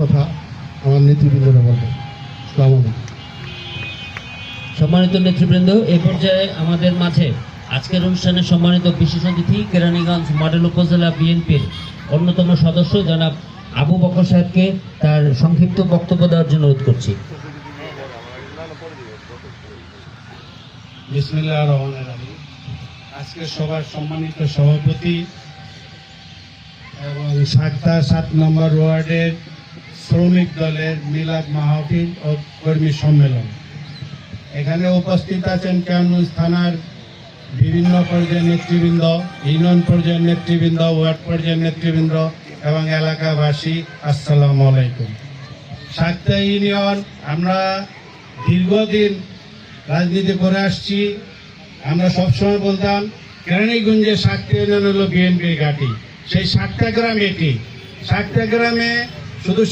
কথা আমার নেতৃবৃন্দরা বলবেন। আসসালামু আলাইকুম। সম্মানিত নেতৃবৃন্দ, এই পর্যায়ে আমাদের মাঝে আজকের অনুষ্ঠানে সম্মানিত বিশেষ অতিথি কেরানীগঞ্জ মডেল উপজেলা বিএনপির অন্যতম সদস্য জনাব আবু বকর সাহেবকে তার সংক্ষিপ্ত বক্তব্য দেওয়ার জন্য অনুরোধ করছি। বিসমিল্লাহির রহমানির রহিম। আজকে সবার সম্মানিত সভাপতি এবং 7 নম্বর ওয়ার্ডের শ্রমিক দলের মিলাদ মাহফিল ও কর্মী সম্মেলন, এখানে উপস্থিত আছেন কেরানীগঞ্জ থানার বিভিন্ন পর্যায়ের নেতৃবৃন্দ, ইউনিয়ন পর্যায়ের নেতৃবৃন্দ, ওয়ার্ড পর্যায়ের নেতৃবৃন্দ এবং এলাকাবাসী, আসসালামু আলাইকুম। 7টা ইউনিয়ন আমরা দীর্ঘদিন রাজনীতি করে আসছি। আমরা সবসময় বলতাম কেরানীগঞ্জে 7টা ইউনিয়ন হলো বিএনপির ঘাঁটি। সেই 7টা গ্রাম এটি। 7টা গ্রামে শুধু